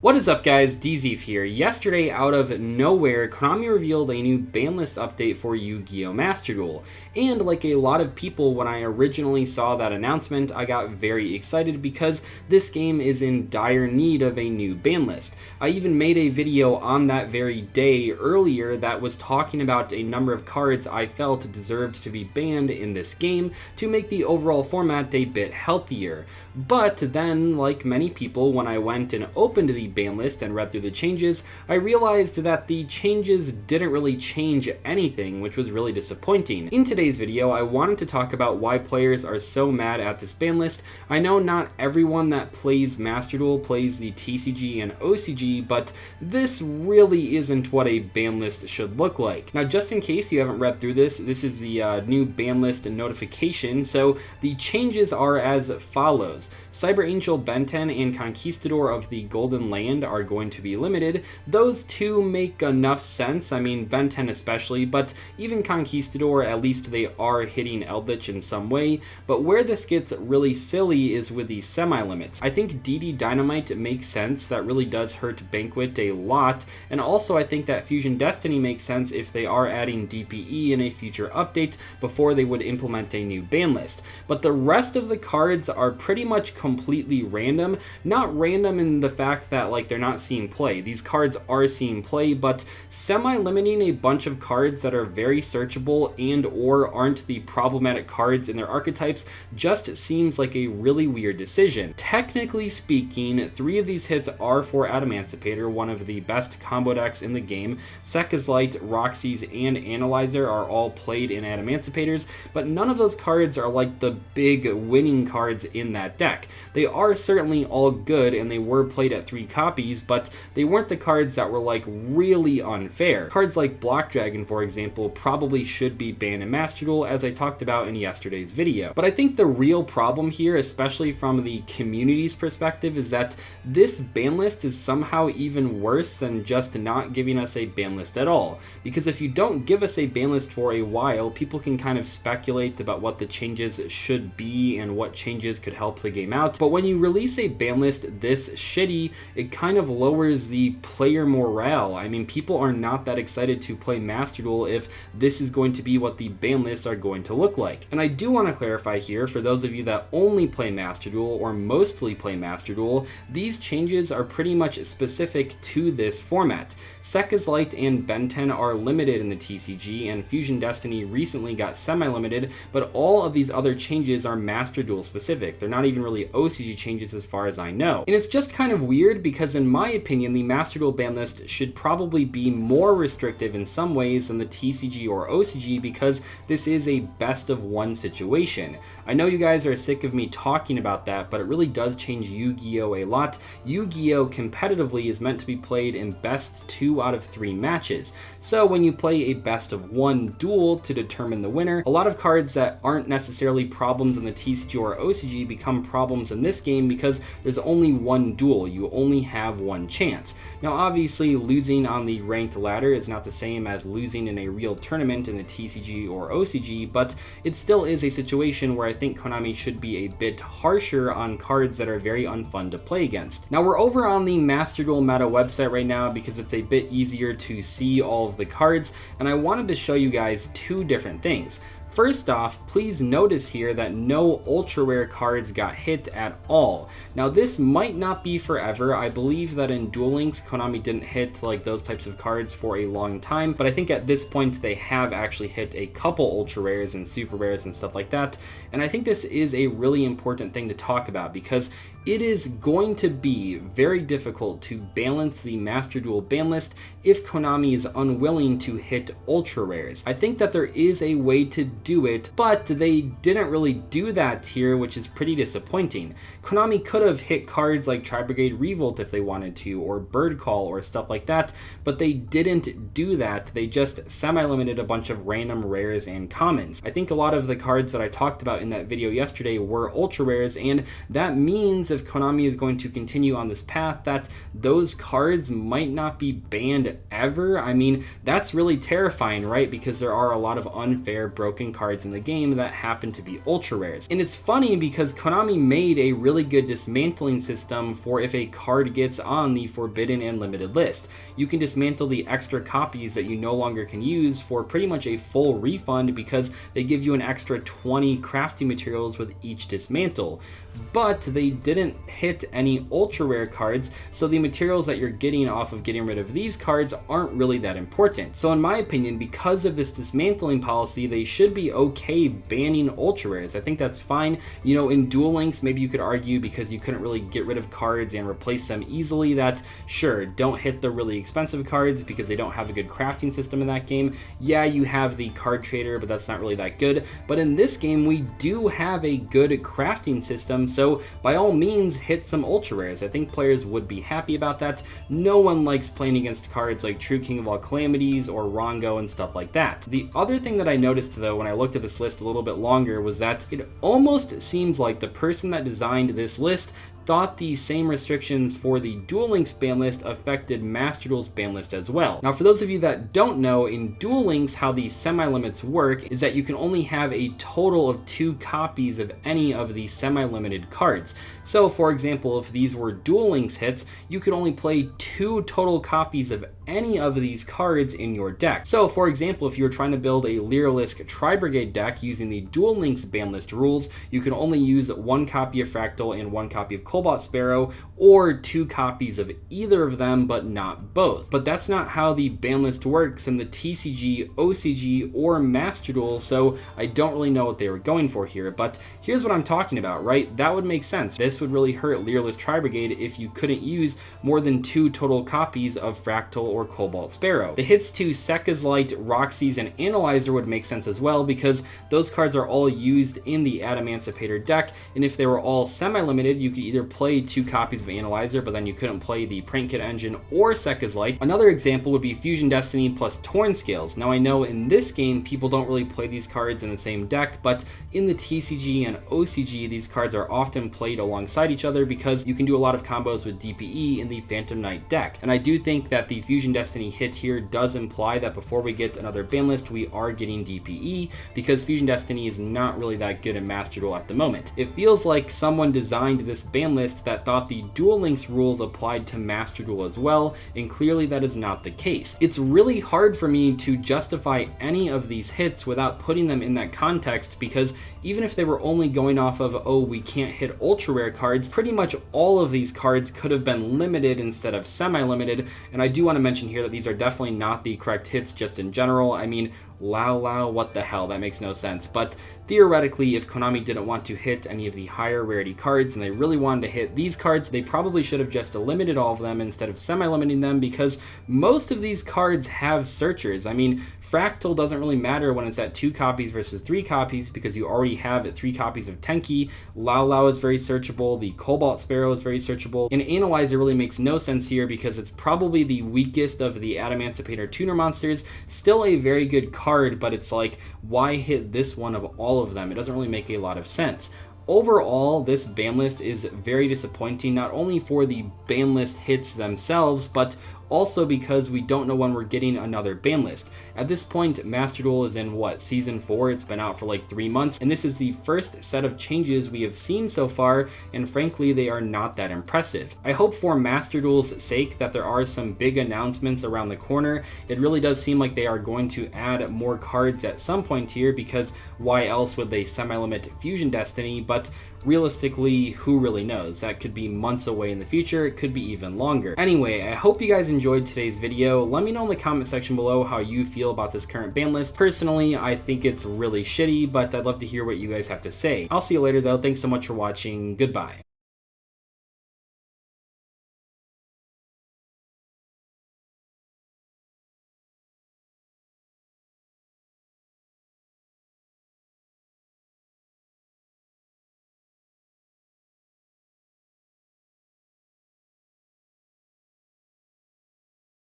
What is up, guys? Dzeeff here. Yesterday, out of nowhere, Konami revealed a new ban list update for Yu-Gi-Oh! Master Duel. And like a lot of people, when I originally saw that announcement, I got very excited because this game is in dire need of a new ban list. I even made a video on that very day earlier that was talking about a number of cards I felt deserved to be banned in this game to make the overall format a bit healthier. But then, like many people, when I went and opened the ban list and read through the changes, I realized that the changes didn't really change anything, which was really disappointing. In today's video, I wanted to talk about why players are so mad at this ban list. I know not everyone that plays Master Duel plays the TCG and OCG, but this really isn't what a ban list should look like. Now, just in case you haven't read through this is the new ban list notification. So the changes are as follows. Cyber Angel Ben 10 and Conquistador of the Golden Land are going to be limited. Those two make enough sense, I mean Ben 10 especially, but even Conquistador, at least they are hitting Eldritch in some way. But where this gets really silly is with the semi-limits. I think DD Dynamite makes sense, that really does hurt Banquet a lot, and also I think that Fusion Destiny makes sense if they are adding DPE in a future update before they would implement a new ban list. But the rest of the cards are pretty much completely random. Not random in the fact that like they're not seeing play. These cards are seeing play, but semi-limiting a bunch of cards that are very searchable and or aren't the problematic cards in their archetypes just seems like a really weird decision. Technically speaking, 3 of these hits are for Adamancipator, one of the best combo decks in the game. Sekka's Light, Roxy's, and Analyzer are all played in Adamancipators, but none of those cards are like the big winning cards in that deck. They are certainly all good and they were played at 3 copies, but they weren't the cards that were like really unfair. Cards like Block Dragon, for example, probably should be banned in Master Duel, as I talked about in yesterday's video. But I think the real problem here, especially from the community's perspective, is that this ban list is somehow even worse than just not giving us a ban list at all. Because if you don't give us a ban list for a while, people can kind of speculate about what the changes should be and what changes could help the game out. But when you release a ban list this shitty, it kind of lowers the player morale. I mean, people are not that excited to play Master Duel if this is going to be what the ban lists are going to look like. And I do want to clarify here, for those of you that only play Master Duel or mostly play Master Duel, these changes are pretty much specific to this format. Sekka's Light and Ben 10 are limited in the TCG, and Fusion Destiny recently got semi-limited, but all of these other changes are Master Duel specific. They're not even really OCG changes as far as I know. And it's just kind of weird because in my opinion, the Master Duel ban list should probably be more restrictive in some ways than the TCG or OCG, because this is a best of one situation. I know you guys are sick of me talking about that, but it really does change Yu-Gi-Oh! A lot. Yu-Gi-Oh! Competitively is meant to be played in best 2 out of 3 matches. So when you play a best of 1 duel to determine the winner, a lot of cards that aren't necessarily problems in the TCG or OCG become problems in this game because there's only 1 duel. You only have 1 chance. Now obviously losing on the ranked ladder is not the same as losing in a real tournament in the TCG or OCG, but it still is a situation where I think Konami should be a bit harsher on cards that are very unfun to play against. Now we're over on the Master Duel Meta website right now because it's a bit easier to see all of the cards, and I wanted to show you guys 2 different things. First off, please notice here that no ultra rare cards got hit at all. Now this might not be forever. I believe that in Duel Links, Konami didn't hit like those types of cards for a long time, but I think at this point they have actually hit a couple ultra rares and super rares and stuff like that. And I think this is a really important thing to talk about because it is going to be very difficult to balance the Master Duel ban list if Konami is unwilling to hit ultra rares. I think that there is a way to do it, but they didn't really do that here, which is pretty disappointing. Konami could have hit cards like Tri-Brigade Revolt if they wanted to, or Bird Call or stuff like that, but they didn't do that. They just semi-limited a bunch of random rares and commons. I think a lot of the cards that I talked about in that video yesterday were ultra rares, and that means if if Konami is going to continue on this path, that those cards might not be banned ever. I mean, that's really terrifying, right? Because there are a lot of unfair broken cards in the game that happen to be ultra rares. And it's funny because Konami made a really good dismantling system for if a card gets on the forbidden and limited list. You can dismantle the extra copies that you no longer can use for pretty much a full refund because they give you an extra 20 crafting materials with each dismantle. But they didn't hit any ultra rare cards, so the materials that you're getting off of getting rid of these cards aren't really that important. So in my opinion, because of this dismantling policy, they should be okay banning ultra rares. I think that's fine. You know, in Duel Links, maybe you could argue because you couldn't really get rid of cards and replace them easily, that sure, don't hit the really expensive cards because they don't have a good crafting system in that game. Yeah, you have the card trader, but that's not really that good. But in this game, we do have a good crafting system, so by all means hit some ultra rares. I think players would be happy about that. No one likes playing against cards like True King of All Calamities or Rongo and stuff like that. The other thing that I noticed though when I looked at this list a little bit longer was that it almost seems like the person that designed this list thought the same restrictions for the Duel Links ban list affected Master Duel's ban list as well. Now, for those of you that don't know, in Duel Links, how the semi-limits work is that you can only have a total of 2 copies of any of the semi-limited cards. So, for example, if these were Duel Links hits, you could only play 2 total copies of any of these cards in your deck. So, for example, if you were trying to build a Lyrilisc Tri-Brigade deck using the Duel Links ban list rules, you can only use 1 copy of Fractal and 1 copy of Cobalt Sparrow, or 2 copies of either of them, but not both. But that's not how the ban list works in the TCG, OCG, or Master Duel, so I don't really know what they were going for here. But here's what I'm talking about, right? That would make sense. This would really hurt Lyrilisc Tri-Brigade if you couldn't use more than 2 total copies of Fractal or Cobalt Sparrow. The hits to Sekka's Light, Roxy's, and Analyzer would make sense as well because those cards are all used in the Adamancipator deck, and if they were all semi-limited, you could either play 2 copies of Analyzer, but then you couldn't play the Prank Kit Engine or Sekka's Light. Another example would be Fusion Destiny plus Torn Scales. Now I know in this game people don't really play these cards in the same deck, but in the TCG and OCG these cards are often played alongside each other because you can do a lot of combos with DPE in the Phantom Knight deck. And I do think that the Fusion Destiny hit here does imply that before we get another ban list we are getting DPE, because Fusion Destiny is not really that good in Master Duel at the moment. It feels like someone designed this ban list that thought the Duel Links rules applied to Master Duel as well, and clearly that is not the case. It's really hard for me to justify any of these hits without putting them in that context, because even if they were only going off of, oh, we can't hit ultra rare cards, pretty much all of these cards could have been limited instead of semi-limited. And I do want to mention here that these are definitely not the correct hits just in general. I mean, Lao Lao, what the hell, that makes no sense. But theoretically, if Konami didn't want to hit any of the higher rarity cards and they really wanted to hit these cards, they probably should have just limited all of them instead of semi-limiting them, because most of these cards have searchers. I mean, Fractal doesn't really matter when it's at 2 copies versus 3 copies because you already have 3 copies of Tenki. Lao Lao is very searchable, the Cobalt Sparrow is very searchable, and Analyzer really makes no sense here because it's probably the weakest of the Adamancipator tuner monsters. Still a very good card, but it's like, why hit this one of all of them? It doesn't really make a lot of sense. Overall, this ban list is very disappointing, not only for the ban list hits themselves, but also because we don't know when we're getting another ban list. At this point, Master Duel is in, what, Season 4? It's been out for like 3 months, and this is the first set of changes we have seen so far, and frankly, they are not that impressive. I hope for Master Duel's sake that there are some big announcements around the corner. It really does seem like they are going to add more cards at some point here, because why else would they semi-limit Fusion Destiny? But realistically, who really knows? That could be months away in the future, it could be even longer. Anyway, I hope you guys enjoyed today's video. Let me know in the comment section below how you feel about this current ban list. Personally, I think it's really shitty, but I'd love to hear what you guys have to say. I'll see you later though. Thanks so much for watching. Goodbye.